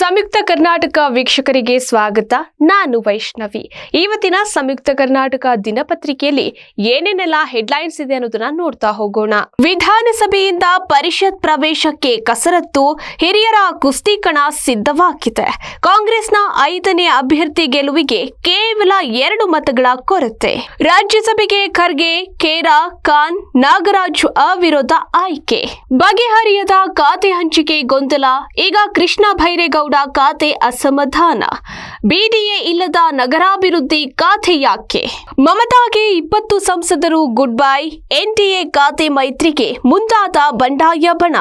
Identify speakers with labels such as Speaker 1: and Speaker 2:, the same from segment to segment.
Speaker 1: ಸಂಯುಕ್ತ ಕರ್ನಾಟಕ ವೀಕ್ಷಕರಿಗೆ ಸ್ವಾಗತ. ನಾನು ವೈಷ್ಣವಿ. ಇವತ್ತಿನ ಸಂಯುಕ್ತ ಕರ್ನಾಟಕ ದಿನಪತ್ರಿಕೆಯಲ್ಲಿ ಏನೇನೆಲ್ಲ ಹೆಡ್ಲೈನ್ಸ್ ಇದೆ ಅನ್ನೋದನ್ನ ನೋಡ್ತಾ ಹೋಗೋಣ. ವಿಧಾನಸಭೆಯಿಂದ ಪರಿಷತ್ ಪ್ರವೇಶಕ್ಕೆ ಕಸರತ್ತು, ಹಿರಿಯರ ಕುಸ್ತಿ ಕಣ ಸಿದ್ಧವಾಗಿದೆ. ಕಾಂಗ್ರೆಸ್ನ 5ನೇ ಅಭ್ಯರ್ಥಿ ಗೆಲುವಿಗೆ ಕೇವಲ 2 ಮತಗಳ ಕೊರತೆ. ರಾಜ್ಯಸಭೆಗೆ ಖರ್ಗೆ, ಖೇರಾ, ಖಾನ್, ನಾಗರಾಜ್ ಅವಿರೋಧ ಆಯ್ಕೆ. ಬಗೆಹರಿಯದ ಖಾತೆ ಹಂಚಿಕೆ ಗೊಂದಲ, ಈಗ ಕೃಷ್ಣ ಭೈರೇಗೌಡ ಖಾತೆ ಅಸಮಾಧಾನ. ಬಿಡಿಎ ಇಲ್ಲದ ನಗರಾಭಿವೃದ್ಧಿ ಖಾತೆ ಯಾಕೆ? ಮಮತಾಗೆ 20 ಸಂಸದರು ಗುಡ್ ಬೈ. ಎನ್ಡಿಎ ಖಾತೆ ಮೈತ್ರಿಗೆ ಮುಂದಾದ ಬಂಡಾಯ ಬಣ.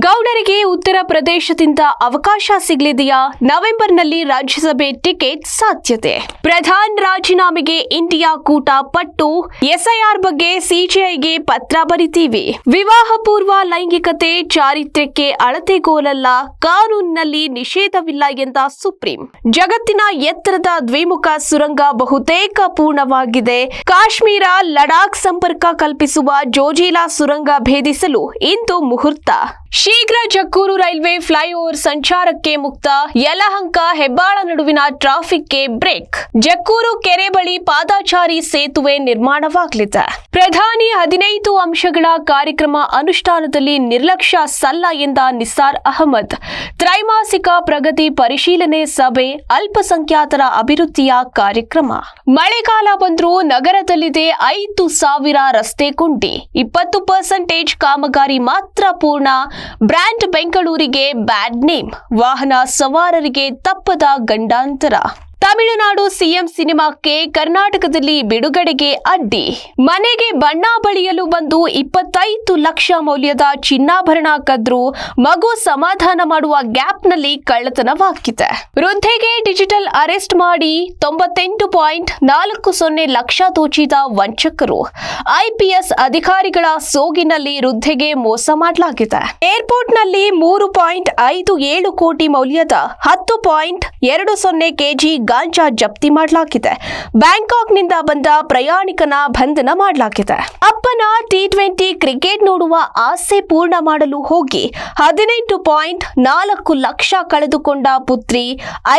Speaker 1: ಗೌಡರಿಗೆ ಉತ್ತರ ಪ್ರದೇಶದಿಂದ ಅವಕಾಶ ಸಿಗಲಿದೆಯಾ? ನವೆಂಬರ್ನಲ್ಲಿ ರಾಜ್ಯಸಭೆ ಟಿಕೆಟ್ ಸಾಧ್ಯತೆ. ಪ್ರಧಾನ್ ರಾಜೀನಾಮೆಗೆ ಇಂಡಿಯಾ ಕೂಟ ಪಟ್ಟು. ಎಸ್ಐಆರ್ ಬಗ್ಗೆ ಸಿಜೆಐಗೆ ಪತ್ರ ಬರಿತೀವಿ. ವಿವಾಹ ಪೂರ್ವ ಲೈಂಗಿಕತೆ ಚಾರಿತ್ರ್ಯಕ್ಕೆ ಅಳತೆಗೋಲಲ್ಲ, ಕಾನೂನಿನಲ್ಲಿ ನಿಷೇಧವಿಲ್ಲ ಎಂದ ಸುಪ್ರೀಂ. ಜಗತ್ತಿನ ಎತ್ತರದ ದ್ವಿಮುಖ ಸುರಂಗ ಬಹುತೇಕ ಪೂರ್ಣವಾಗಿದೆ. ಕಾಶ್ಮೀರ ಲಡಾಖ್ ಸಂಪರ್ಕ ಕಲ್ಪಿಸುವ ಜೋಜಿಲಾ ಸುರಂಗ ಭೇದಿಸಲು ಇಂದು ಮುಹೂರ್ತ. ಶೀಘ್ರ ಜಕ್ಕೂರು ರೈಲ್ವೆ ಫ್ಲೈಓವರ್ ಸಂಚಾರಕ್ಕೆ ಮುಕ್ತ. ಯಲಹಂಕ ಹೆಬ್ಬಾಳ ನಡುವಿನ ಟ್ರಾಫಿಕ್ಗೆ ಬ್ರೇಕ್. ಜಕ್ಕೂರು ಕೆರೆ ಬಳಿ ಪಾದಾಚಾರಿ ಸೇತುವೆ ನಿರ್ಮಾಣವಾಗಲಿದೆ. ಪ್ರಧಾನಿ 15 ಅಂಶಗಳ ಕಾರ್ಯಕ್ರಮ ಅನುಷ್ಠಾನದಲ್ಲಿ ನಿರ್ಲಕ್ಷ್ಯ ಸಲ್ಲ ಎಂದ ನಿಸಾರ್ ಅಹಮದ್. ತ್ರೈಮಾಸಿಕ ಪ್ರಗತಿ ಪರಿಶೀಲನೆ ಸಭೆ, ಅಲ್ಪಸಂಖ್ಯಾತರ ಅಭಿವೃದ್ಧಿಯ ಕಾರ್ಯಕ್ರಮ. ಮಳೆಗಾಲ ಬಂದರೂ ನಗರದಲ್ಲಿದೆ 5,000 ರಸ್ತೆ ಗುಂಡಿ. 20% ಕಾಮಗಾರಿ ಮಾತ್ರ ಪೂರ್ಣ. ಬ್ರ್ಯಾಂಡ್ ಬೆಂಗಳೂರಿಗೆ ಬ್ಯಾಡ್ ನೇಮ್. ವಾಹನ ಸವಾರರಿಗೆ ತಪ್ಪದ ಗಂಡಾಂತರ. ತಮಿಳುನಾಡು ಸಿಎಂ ಸಿನಿಮಾಕ್ಕೆ ಕರ್ನಾಟಕದಲ್ಲಿ ಬಿಡುಗಡೆಗೆ ಅಡ್ಡಿ. ಮನೆಗೆ ಬಣ್ಣ ಬಳಿಯಲು ಬಂದು 25 ಲಕ್ಷ ಮೌಲ್ಯದ ಚಿನ್ನಾಭರಣ ಕದ್ರು. ಮಗು ಸಮಾಧಾನ ಮಾಡುವ ಗ್ಯಾಪ್ನಲ್ಲಿ ಕಳ್ಳತನವಾಗಿದೆ. ವೃದ್ಧೆಗೆ ಡಿಜಿಟಲ್ ಅರೆಸ್ಟ್ ಮಾಡಿ 98.40 ಲಕ್ಷ ದೋಚಿದ ವಂಚಕರು. ಐಪಿಎಸ್ ಅಧಿಕಾರಿಗಳ ಸೋಗಿನಲ್ಲಿ ವೃದ್ಧೆಗೆ ಮೋಸ ಮಾಡಲಾಗಿದೆ. ಏರ್ಪೋರ್ಟ್ನಲ್ಲಿ 3.57 ಕೋಟಿ ಮೌಲ್ಯದ 10.20 ಕೆಜಿ ಗಾಂಜಾ ಜಪ್ತಿ ಮಾಡಲಾಗಿದೆ. ಬ್ಯಾಂಕಾಕ್ನಿಂದ ಬಂದ ಪ್ರಯಾಣಿಕನ ಬಂಧನ ಮಾಡಲಾಗಿದೆ. ಅಪ್ಪನ T20 ಕ್ರಿಕೆಟ್ ನೋಡುವ ಆಸೆ ಪೂರ್ಣ ಮಾಡಲು ಹೋಗಿ 18.4 ಲಕ್ಷ ಕಳೆದುಕೊಂಡ ಪುತ್ರಿ.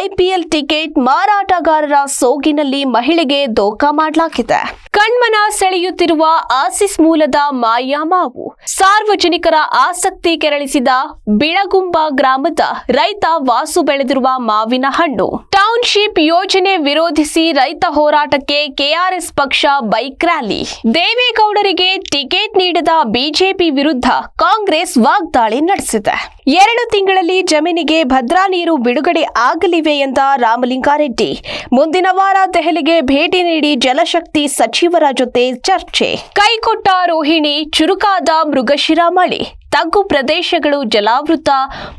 Speaker 1: ಐಪಿಎಲ್ ಟಿಕೆಟ್ ಮಾರಾಟಗಾರರ ಸೋಗಿನಲ್ಲಿ ಮಹಿಳೆಗೆ ದೋಖಾ ಮಾಡಲಾಗಿದೆ. ಕಣ್ಮನ ಸೆಳೆಯುತ್ತಿರುವ ಆಸಿಸ್ ಮೂಲದ ಮಾಯಾಮಾವು. ಸಾರ್ವಜನಿಕರ ಆಸಕ್ತಿ ಕೆರಳಿಸಿದ ಬಿಳಗುಂಬ ಗ್ರಾಮದ ರೈತ ವಾಸು ಬೆಳೆದಿರುವ ಮಾವಿನ ಹಣ್ಣು. ಟೌನ್ಶಿಪ್ ಯೋಜನೆ ವಿರೋಧಿಸಿ ರೈತ ಹೋರಾಟಕ್ಕೆ ಕೆಆರ್ಎಸ್ ಪಕ್ಷ ಬೈಕ್ ರ್ಯಾಲಿ. ದೇವೇಗೌಡರಿಗೆ ಟಿಕೆಟ್ ನೀಡದ ಬಿಜೆಪಿ ವಿರುದ್ಧ ಕಾಂಗ್ರೆಸ್ ವಾಗ್ದಾಳಿ ನಡೆಸಿದೆ. 2 ತಿಂಗಳಲ್ಲಿ ಜಮೀನಿಗೆ ಭದ್ರಾ ನೀರು ಬಿಡುಗಡೆ ಆಗಲಿವೆ ಎಂದ ರಾಮಲಿಂಗಾರೆಡ್ಡಿ. ಮುಂದಿನ ವಾರ ದೆಹಲಿಗೆ ಭೇಟಿ ನೀಡಿ ಜಲಶಕ್ತಿ ಸಚಿವರ ಜೊತೆ ಚರ್ಚೆ. ಕೈಕೊಟ್ಟ ರೋಹಿಣಿ, ಚುರುಕಾದ ಮೃಗಶಿರ ಮಳೆ. ತಗ್ಗು ಪ್ರದೇಶಗಳು ಜಲಾವೃತ.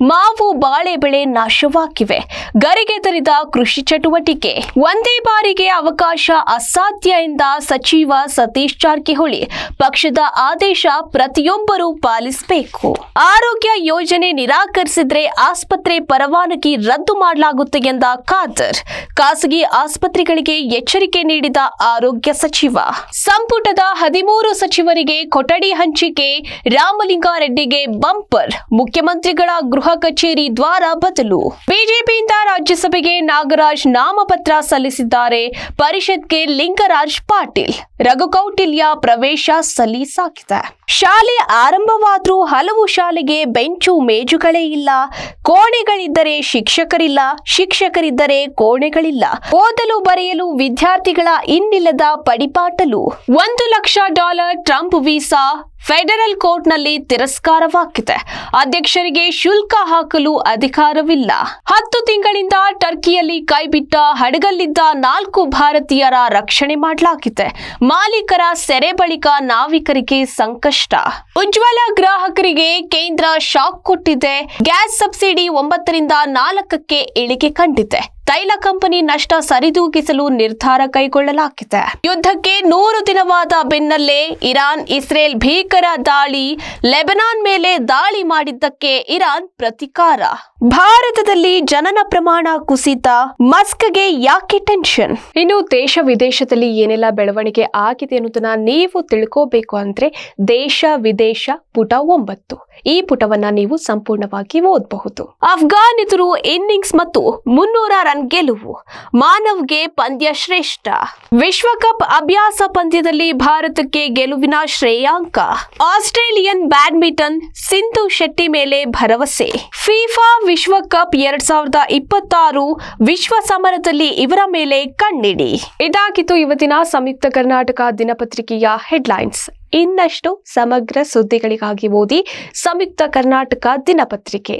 Speaker 1: ಮಾವು ಬಾಳೆ ಬೆಳೆ ನಾಶವಾಗಿವೆ. ಗರಿಗೆದರಿದ ಕೃಷಿ ಚಟುವಟಿಕೆ. ಒಂದೇ ಬಾರಿಗೆ ಅವಕಾಶ ಅಸಾಧ್ಯ ಎಂದ ಸಚಿವ ಸತೀಶ್ ಜಾರಕಿಹೊಳಿ. ಪಕ್ಷದ ಆದೇಶ ಪ್ರತಿಯೊಬ್ಬರೂ ಪಾಲಿಸಬೇಕು. ಆರೋಗ್ಯ ಯೋಜನೆ ನಿರಾಕರಿಸಿದ್ರೆ ಆಸ್ಪತ್ರೆ ಪರವಾನಗಿ ರದ್ದು ಮಾಡಲಾಗುತ್ತೆ ಎಂದ ಖಾದರ್. ಖಾಸಗಿ ಆಸ್ಪತ್ರೆಗಳಿಗೆ ಎಚ್ಚರಿಕೆ ನೀಡಿದ ಆರೋಗ್ಯ ಸಚಿವ. ಸಂಪುಟದ 13 ಸಚಿವರಿಗೆ ಕೊಠಡಿ ಹಂಚಿಕೆ. ರಾಮಲಿಂಗಾರೆಡ್ಡಿ ಬಂಪರ್. ಮುಖ್ಯಮಂತ್ರಿಗಳ ಗೃಹ ಕಚೇರಿ ದ್ವಾರ ಬದಲು. ಬಿಜೆಪಿಯಿಂದ ರಾಜ್ಯಸಭೆಗೆ ನಾಗರಾಜ್ ನಾಮಪತ್ರ ಸಲ್ಲಿಸಿದ್ದಾರೆ. ಪರಿಷತ್ಗೆ ಲಿಂಗರಾಜ್ ಪಾಟೀಲ್. ರಘುಕೌಟಿಲ್ಯ ಪ್ರವೇಶ ಸಲ್ಲಿಸಾಗಿದೆ. ಶಾಲೆ ಆರಂಭವಾದ್ರೂ ಹಲವು ಶಾಲೆಗೆ ಬೆಂಚು ಮೇಜುಗಳೇ ಇಲ್ಲ. ಕೋಣೆಗಳಿದ್ದರೆ ಶಿಕ್ಷಕರಿಲ್ಲ, ಶಿಕ್ಷಕರಿದ್ದರೆ ಕೋಣೆಗಳಿಲ್ಲ. ಓದಲು ಬರೆಯಲು ವಿದ್ಯಾರ್ಥಿಗಳ ಇನ್ನಿಲ್ಲದ ಪಡಿಪಾಟಲು. $1 ಲಕ್ಷ ಟ್ರಂಪ್ ವೀಸಾ. ಫೆಡರಲ್ ಕೋರ್ಟ್ನಲ್ಲಿ ತಿರಸ್ಕಾರವಾಗಿದೆ. ಅಧ್ಯಕ್ಷರಿಗೆ ಶುಲ್ಕ ಹಾಕಲು ಅಧಿಕಾರವಿಲ್ಲ. 10 ತಿಂಗಳಿಂದ ಟರ್ಕಿಯಲ್ಲಿ ಕೈಬಿಟ್ಟ ಹಡಗಲ್ಲಿದ್ದ 4 ಭಾರತೀಯರ ರಕ್ಷಣೆ ಮಾಡಲಾಗಿದೆ. ಮಾಲೀಕರ ಸೆರೆ ಬಳಿಕ ನಾವಿಕರಿಗೆ ಸಂಕಷ್ಟ. ಉಜ್ವಲ ಗ್ರಾಹಕರಿಗೆ ಕೇಂದ್ರ ಶಾಕ್ ಕೊಟ್ಟಿದೆ. ಗ್ಯಾಸ್ ಸಬ್ಸಿಡಿ 9 ರಿಂದ 4ಕ್ಕೆ ಇಳಿಕೆ ಕಂಡಿದೆ. ತೈಲ ಕಂಪನಿ ನಷ್ಟ ಸರಿದೂಗಿಸಲು ನಿರ್ಧಾರ ಕೈಗೊಳ್ಳಲಾಗಿದೆ. ಯುದ್ಧಕ್ಕೆ 100 ದಿನವಾದ ಬೆನ್ನಲ್ಲೇ ಇರಾನ್ ಇಸ್ರೇಲ್ ಭೀಕರ ದಾಳಿ. ಲೆಬನಾನ್ ಮೇಲೆ ದಾಳಿ ಮಾಡಿದ್ದಕ್ಕೆ ಇರಾನ್ ಪ್ರತಿಕಾರ. ಭಾರತದಲ್ಲಿ ಜನನ ಪ್ರಮಾಣ ಕುಸಿತ, ಮಸ್ಕ್ಗೆ ಯಾಕೆ ಟೆನ್ಷನ್? ಇನ್ನು ದೇಶ ವಿದೇಶದಲ್ಲಿ ಏನೆಲ್ಲ ಬೆಳವಣಿಗೆ ಆಗಿದೆ ಅನ್ನೋದನ್ನ ನೀವು ತಿಳ್ಕೋಬೇಕು ಅಂದ್ರೆ ದೇಶ ವಿದೇಶ ಪುಟ 9 ಈ ಪುಟವನ್ನ ನೀವು ಸಂಪೂರ್ಣವಾಗಿ ಓದಬಹುದು. ಅಫ್ಘಾನ್ ಎದುರು ಇನ್ನಿಂಗ್ಸ್ ಮತ್ತು 300 ರನ್ ಗೆಲುವು, ಮಾನವ್ಗೆ ಪಂದ್ಯ ಶ್ರೇಷ್ಠ. ವಿಶ್ವಕಪ್ ಅಭ್ಯಾಸ ಪಂದ್ಯದಲ್ಲಿ ಭಾರತಕ್ಕೆ ಗೆಲುವಿನ ಶ್ರೇಯಾಂಕ. ಆಸ್ಟ್ರೇಲಿಯನ್ ಬ್ಯಾಡ್ಮಿಂಟನ್ ಸಿಂಧು ಶೆಟ್ಟಿ ಮೇಲೆ ಭರವಸೆ. ಫಿಫಾ ವಿಶ್ವಕಪ್ 2026 ವಿಶ್ವ ಸಮರದಲ್ಲಿ ಇವರ ಮೇಲೆ ಕಣ್ಣಿಡಿ. ಇದಾಗಿತ್ತು ಇವತ್ತಿನ ಸಂಯುಕ್ತ ಕರ್ನಾಟಕ ದಿನಪತ್ರಿಕೆಯ ಹೆಡ್ಲೈನ್ಸ್. ಇನ್ನಷ್ಟು ಸಮಗ್ರ ಸುದ್ದಿಗಳಿಗಾಗಿ ಓದಿ ಸಂಯುಕ್ತ ಕರ್ನಾಟಕ ದಿನಪತ್ರಿಕೆ.